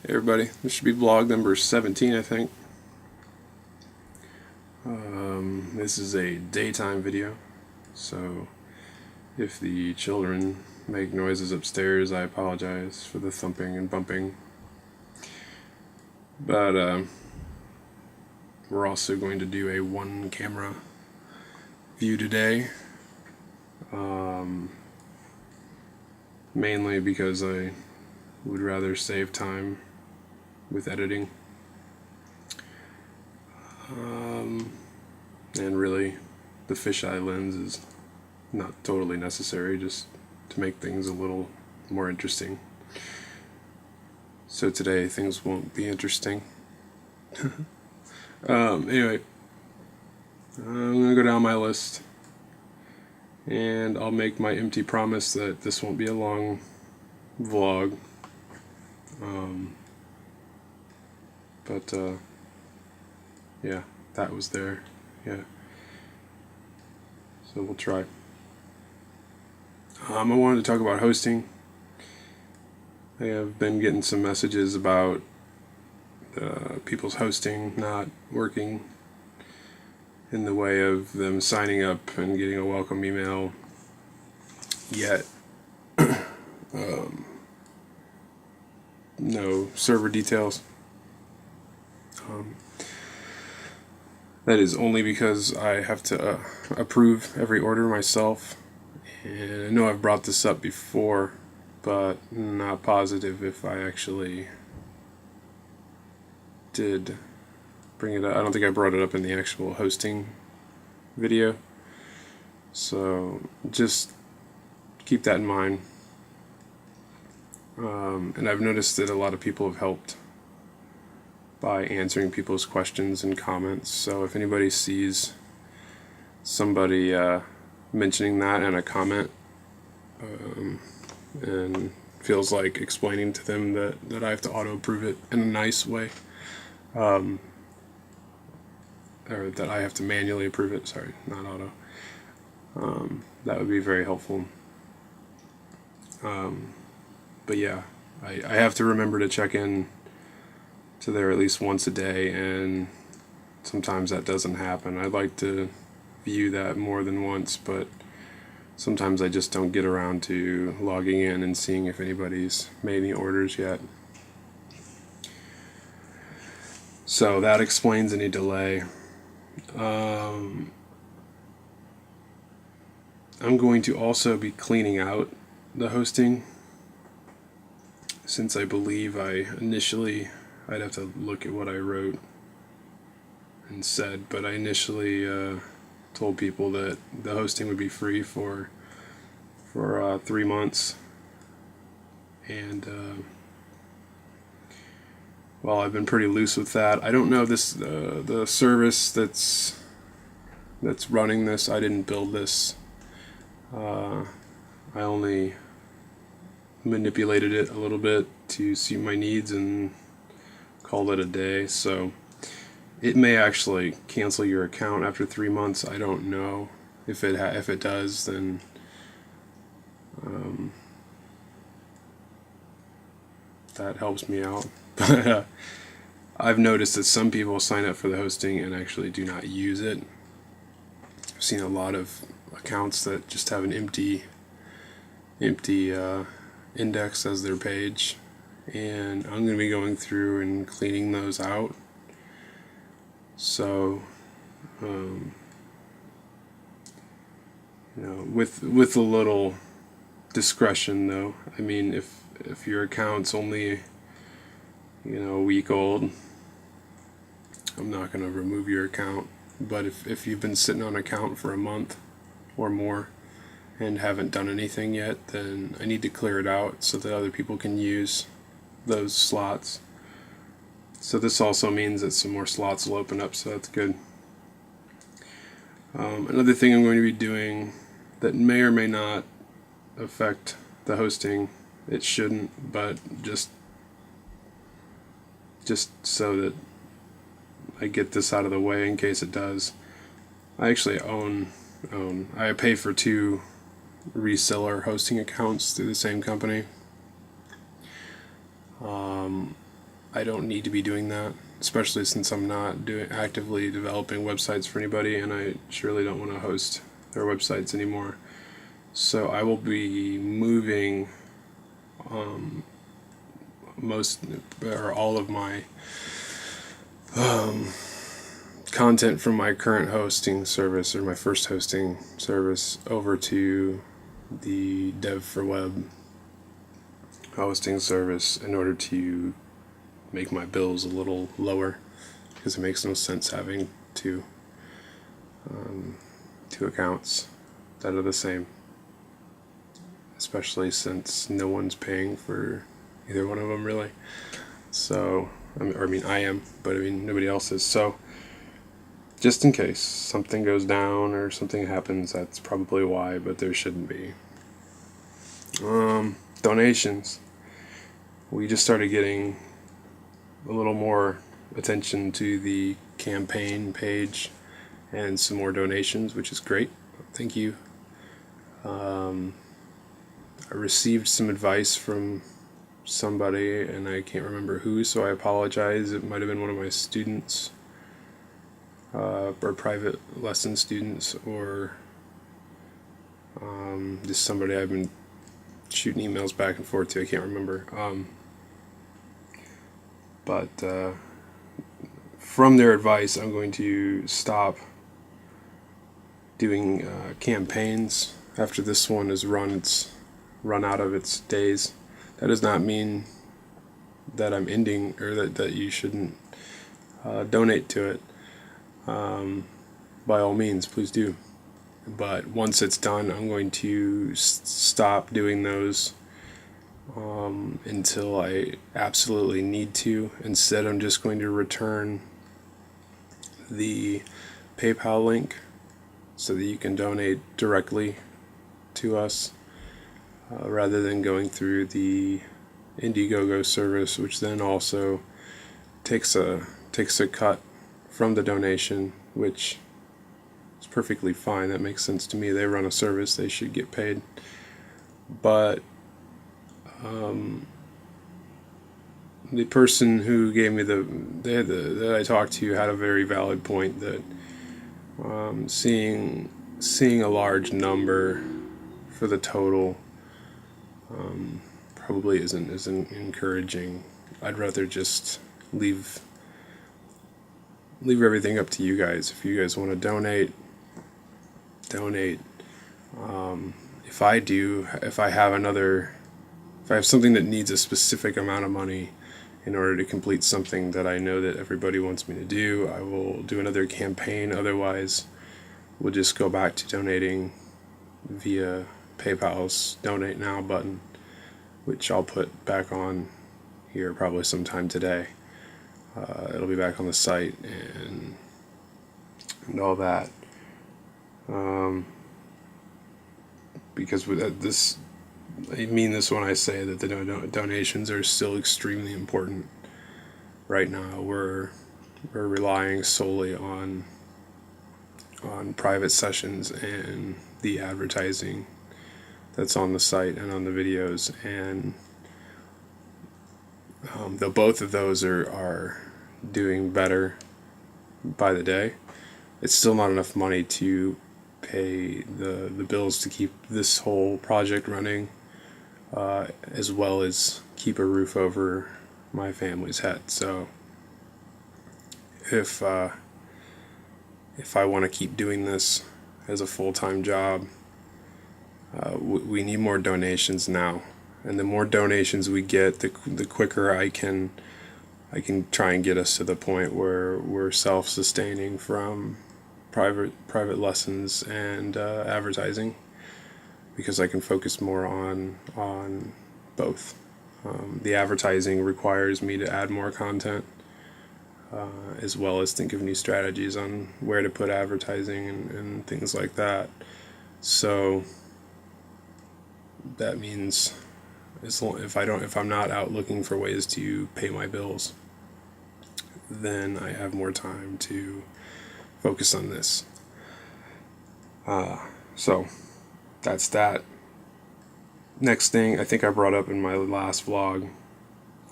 Hey everybody, this should be vlog number 17, I think. This is a daytime video, so if the children make noises upstairs, I apologize for the thumping and bumping. But we're also going to do a one camera view today, mainly because I would rather save time with editing. And really, the fisheye lens is not totally necessary, just to make things a little more interesting. So today things won't be interesting. Anyway, I'm gonna go down my list, and I'll make my empty promise that this won't be a long vlog. But yeah, that was there. Yeah. So we'll try. I wanted to talk about hosting. I have been getting some messages about people's hosting not working in the way of them signing up and getting a welcome email yet. No server details. That is only because I have to approve every order myself. And I know I've brought this up before, but not positive if I actually did bring it up. I don't think I brought it up in the actual hosting video. So just keep that in mind. And I've noticed that a lot of people have helped by answering people's questions and comments. So if anybody sees somebody mentioning that in a comment and feels like explaining to them that I have to auto-approve it in a nice way, or that I have to manually approve it, sorry, not auto, that would be very helpful. But yeah, I have to remember to check in to there at least once a day, and sometimes that doesn't happen. I'd like to view that more than once, but sometimes I just don't get around to logging in and seeing if anybody's made any orders yet. So that explains any delay. I'm going to also be cleaning out the hosting, since I believe I'd have to look at what I wrote and said, but I initially told people that the hosting would be free for 3 months, and well, I've been pretty loose with that. I don't know if this the service that's running this. I didn't build this. I only manipulated it a little bit to suit my needs and called it a day. So it may actually cancel your account after 3 months. I don't know. If it does, then that helps me out. But I've noticed that some people sign up for the hosting and actually do not use it. I've seen a lot of accounts that just have an empty index as their page, and I'm going to be going through and cleaning those out. So, with a little discretion, though. I mean, if your account's only a week old, I'm not going to remove your account. But if you've been sitting on an account for a month or more and haven't done anything yet, then I need to clear it out so that other people can use those slots. So this also means that some more slots will open up, so that's good. Another thing I'm going to be doing that may or may not affect the hosting, it shouldn't, but just so that I get this out of the way in case it does. I actually I pay for 2 reseller hosting accounts through the same company. I don't need to be doing that, especially since I'm not actively developing websites for anybody, and I surely don't want to host their websites anymore. So I will be moving most or all of my content from my current hosting service, or my first hosting service, over to the Dev4Web hosting service in order to make my bills a little lower, because it makes no sense having two accounts that are the same, especially since no one's paying for either one of them really. So I am, but nobody else is. So just in case something goes down or something happens, that's probably why, but there shouldn't be. Donations. We just started getting a little more attention to the campaign page and some more donations, which is great. Thank you. I received some advice from somebody, and I can't remember who, so I apologize. It might have been one of my students, or private lesson students, or just somebody I've been shooting emails back and forth to. I can't remember. But from their advice, I'm going to stop doing campaigns after this one is run out of its days. That does not mean that I'm ending, or that you shouldn't donate to it. By all means, please do. But once it's done, I'm going to stop doing those until I absolutely need to. Instead, I'm just going to return the PayPal link so that you can donate directly to us, rather than going through the Indiegogo service, which then also takes a cut from the donation, which is perfectly fine. That makes sense to me. They run a service, they should get paid. But the person who gave me that I talked to had a very valid point, that seeing a large number for the total probably isn't encouraging. I'd rather just leave everything up to you guys. If you guys want to donate. If I have something that needs a specific amount of money in order to complete something that I know that everybody wants me to do, I will do another campaign. Otherwise, we'll just go back to donating via PayPal's Donate Now button, which I'll put back on here probably sometime today. It'll be back on the site and all that. Because with this, I mean this when I say that the donations are still extremely important. Right now, we're relying solely on private sessions and the advertising that's on the site and on the videos, and though both of those are doing better by the day, it's still not enough money to pay the bills to keep this whole project running, as well as keep a roof over my family's head. So if I want to keep doing this as a full-time job, we need more donations now. And the more donations we get, the quicker I can try and get us to the point where we're self-sustaining from private lessons and advertising, because I can focus more on both. The advertising requires me to add more content, as well as think of new strategies on where to put advertising and things like that. So that means if I'm not out looking for ways to pay my bills, then I have more time to focus on this. So that's that. Next thing I think I brought up in my last vlog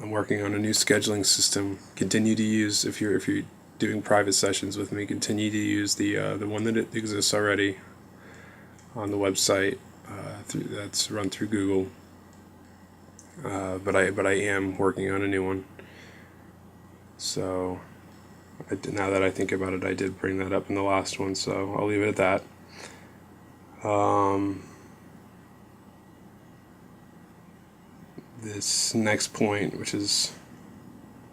I'm working on a new scheduling system. Continue to use, if you're doing private sessions with me, continue to use the one that exists already on the website. That's run through Google. But I am working on a new one. So now that I think about it, I did bring that up in the last one, so I'll leave it at that. This next point, which is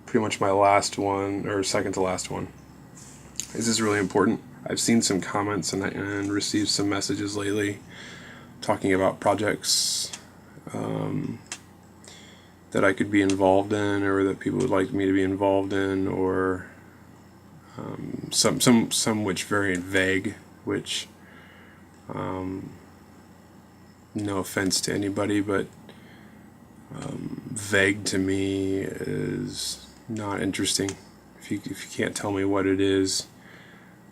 pretty much my last one, or second to last one, this is really important. I've seen some comments and received some messages lately talking about projects that I could be involved in, or that people would like me to be involved in, or some which very vague, which no offense to anybody, but vague to me is not interesting. If you can't tell me what it is,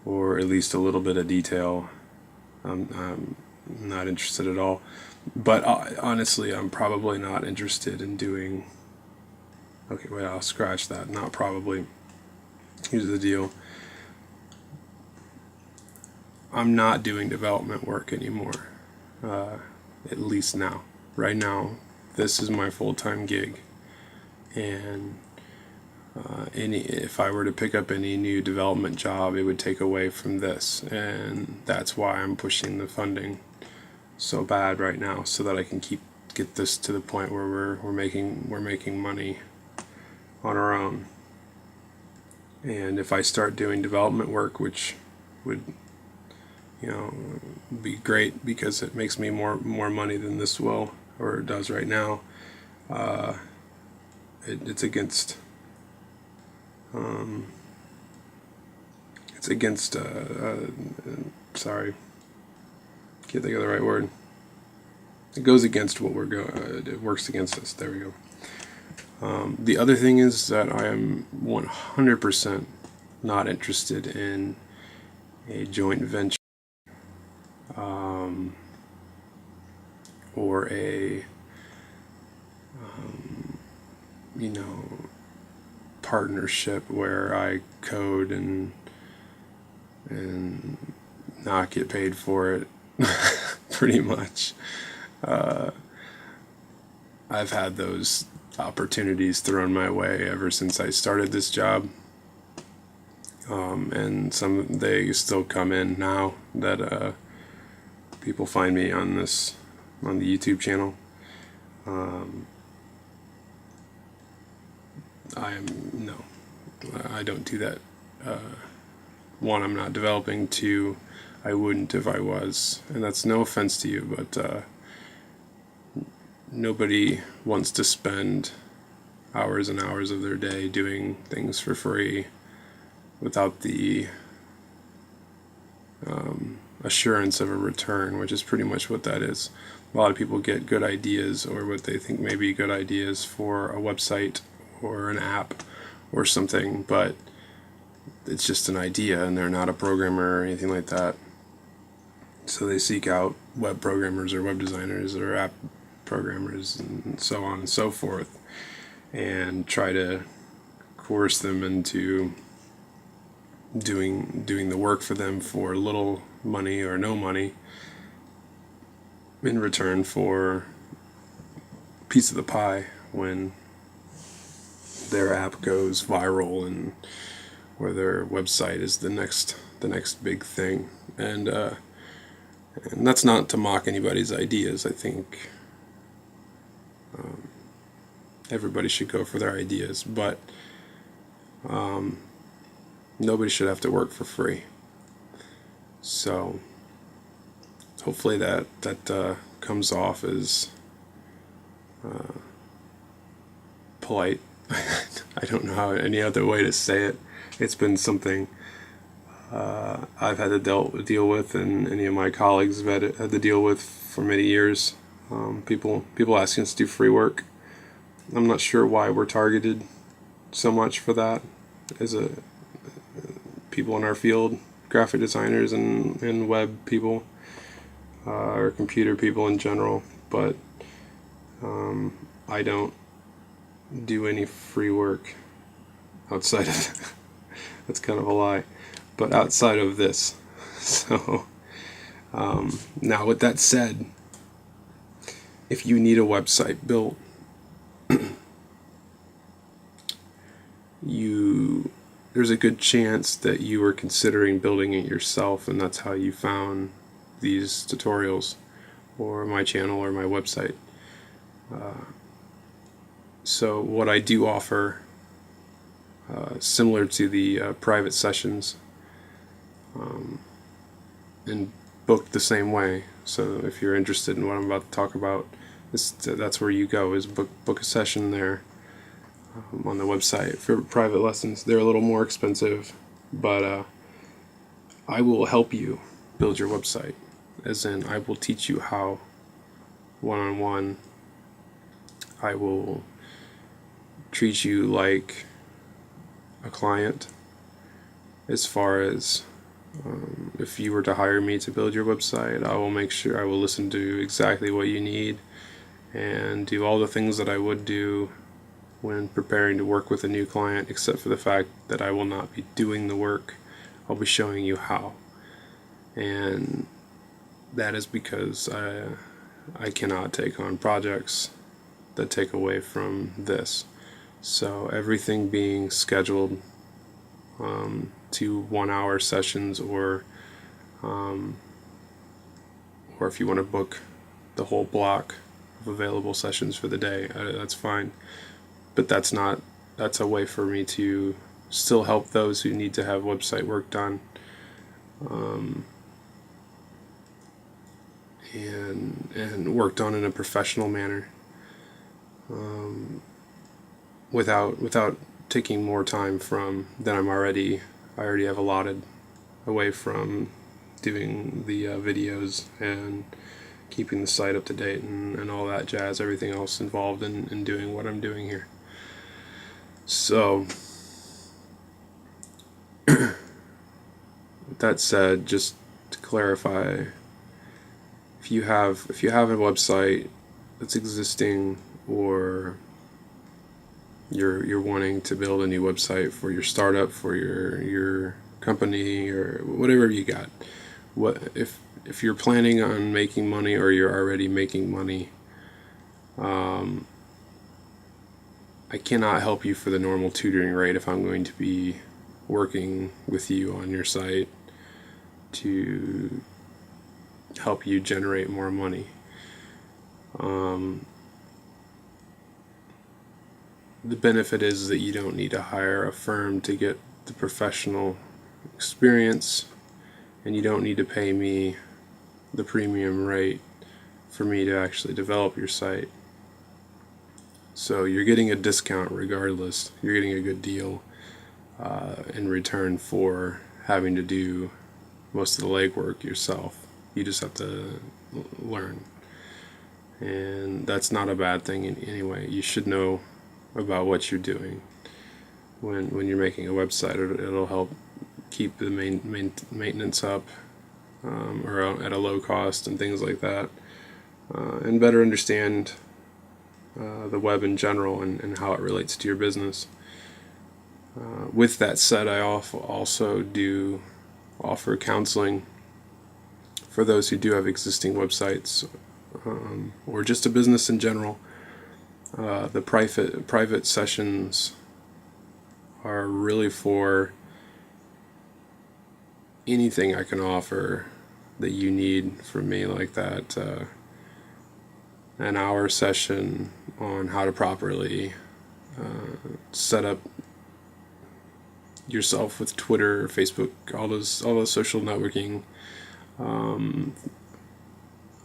or at least a little bit of detail, I'm not interested at all. But honestly, I'm probably not interested in doing... Okay, wait, I'll scratch that. Not probably. Here's the deal. I'm not doing development work anymore. At least now. Right now, this is my full-time gig. And if I were to pick up any new development job, it would take away from this. And that's why I'm pushing the funding so bad right now, so that I can get this to the point where we're making money on our own. And if I start doing development work, which would be great because it makes me more money than this will, or it does right now, it's against sorry, can't think of the right word. It goes against what it works against us. There we go. The other thing is that I am 100% not interested in a joint venture, or a partnership where I code and not get paid for it. Pretty much. I've had those opportunities thrown my way ever since I started this job, and they still come in now that people find me on the YouTube channel. I don't do that. One, I'm not developing. Two, I wouldn't if I was. And that's no offense to you, but nobody wants to spend hours and hours of their day doing things for free without the assurance of a return, which is pretty much what that is. A lot of people get good ideas, or what they think may be good ideas, for a website or an app or something, but it's just an idea and they're not a programmer or anything like that. So they seek out web programmers or web designers or app programmers and so on and so forth, and try to coerce them into doing the work for them for little money or no money, in return for a piece of the pie when their app goes viral, and where their website is the next big thing. And that's not to mock anybody's ideas. I think everybody should go for their ideas, but nobody should have to work for free. So hopefully that comes off as polite. I don't know any other way to say it. It's been something I've had to deal with, and any of my colleagues have had to deal with for many years. People asking us to do free work. I'm not sure why we're targeted so much for that as people in our field, graphic designers and web people, or computer people in general. But I don't do any free work outside of that's kind of a lie, but outside of this. So now with that said, if you need a website built, there's a good chance that you are considering building it yourself, and that's how you found these tutorials or my channel or my website. So what I do offer, similar to the private sessions, and booked the same way. So if you're interested in what I'm about to talk about, that's where you go, is book a session there on the website. For private lessons, they're a little more expensive, but I will help you build your website, as in I will teach you how, one-on-one. I will treat you like a client, as far as if you were to hire me to build your website, I will make sure I will listen to exactly what you need and do all the things that I would do when preparing to work with a new client, except for the fact that I will not be doing the work. I'll be showing you how. And that is because I cannot take on projects that take away from this. So everything being scheduled to 1 hour sessions, or if you want to book the whole block of available sessions for the day, that's fine. But that's a way for me to still help those who need to have website work done, and worked on in a professional manner, without taking more time from than I already have allotted away from doing the videos and keeping the site up to date and all that jazz, everything else involved in doing what I'm doing here. So with that said, just to clarify, if you have a website that's existing, or you're wanting to build a new website for your startup, for your company, or whatever you got, if you're planning on making money, or you're already making money, I cannot help you for the normal tutoring rate if I'm going to be working with you on your site to help you generate more money. The benefit is that you don't need to hire a firm to get the professional experience, and you don't need to pay me the premium rate for me to actually develop your site. So you're getting a discount regardless. You're getting a good deal in return for having to do most of the legwork yourself. You just have to learn, and that's not a bad thing anyway. You should know about what you're doing when you're making a website. It'll help keep the maintenance up, or at a low cost and things like that, and better understand the web in general and how it relates to your business. With that said, I also do offer counseling for those who do have existing websites, or just a business in general. The private sessions are really for anything I can offer that you need from me, like that. An hour session on how to properly set up yourself with Twitter, Facebook, all those social networking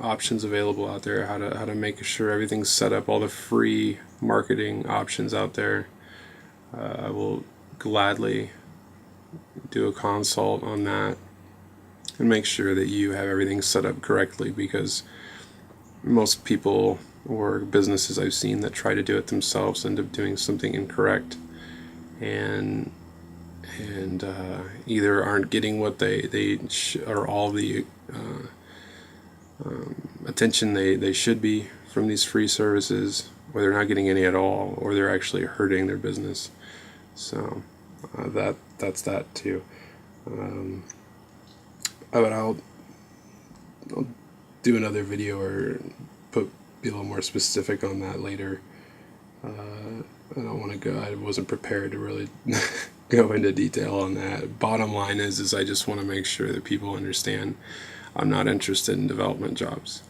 options available out there, how to make sure everything's set up, all the free marketing options out there. I will gladly do a consult on that and make sure that you have everything set up correctly, because most people or businesses I've seen that try to do it themselves end up doing something incorrect, and either aren't getting what or all the attention they should be from these free services, or they're not getting any at all, or they're actually hurting their business. So that's that too. But I'll do another video or be a little more specific on that later. I don't want to go. I wasn't prepared to really go into detail on that. Bottom line is I just want to make sure that people understand I'm not interested in development jobs.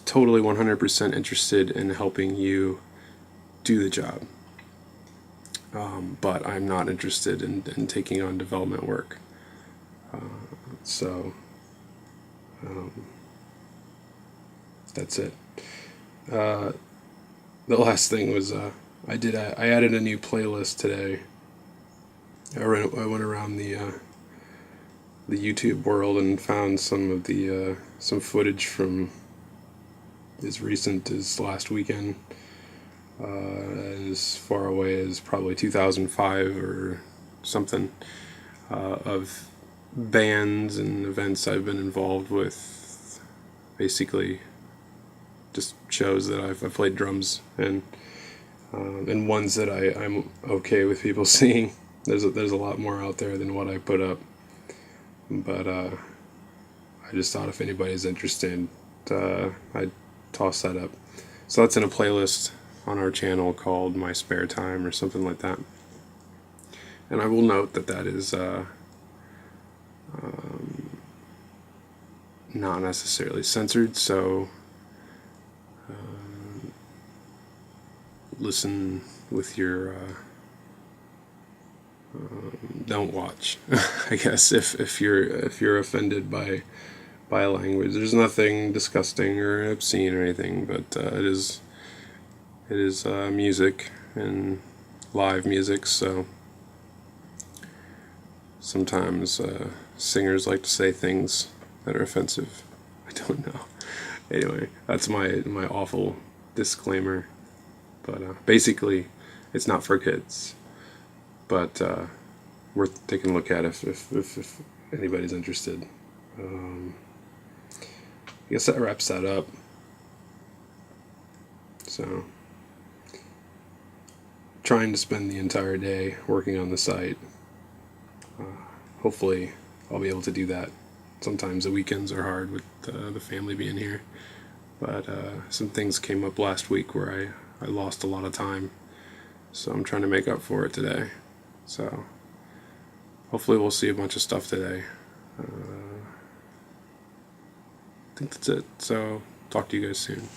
Totally 100% interested in helping you do the job. But I'm not interested in taking on development work. So that's it. The last thing was I added a new playlist today. I went around the YouTube world and found some of the some footage from as recent as last weekend, as far away as probably 2005 or something, of bands and events I've been involved with. Basically, just shows that I've played drums in, and ones that I'm okay with people seeing. There's a lot more out there than what I put up, but I just thought if anybody's interested, I'd toss that up. So that's in a playlist on our channel called My Spare Time or something like that. And I will note that is not necessarily censored, so listen with your don't watch. I guess if you're offended by language, there's nothing disgusting or obscene or anything, but it is music and live music, so sometimes singers like to say things that are offensive. I don't know. Anyway, that's my awful disclaimer. But basically, it's not for kids. But worth taking a look at if anybody's interested. I guess that wraps that up. So, trying to spend the entire day working on the site. Hopefully, I'll be able to do that. Sometimes the weekends are hard with the family being here. But some things came up last week where I lost a lot of time. So I'm trying to make up for it today. So hopefully we'll see a bunch of stuff today. I think that's it. So talk to you guys soon.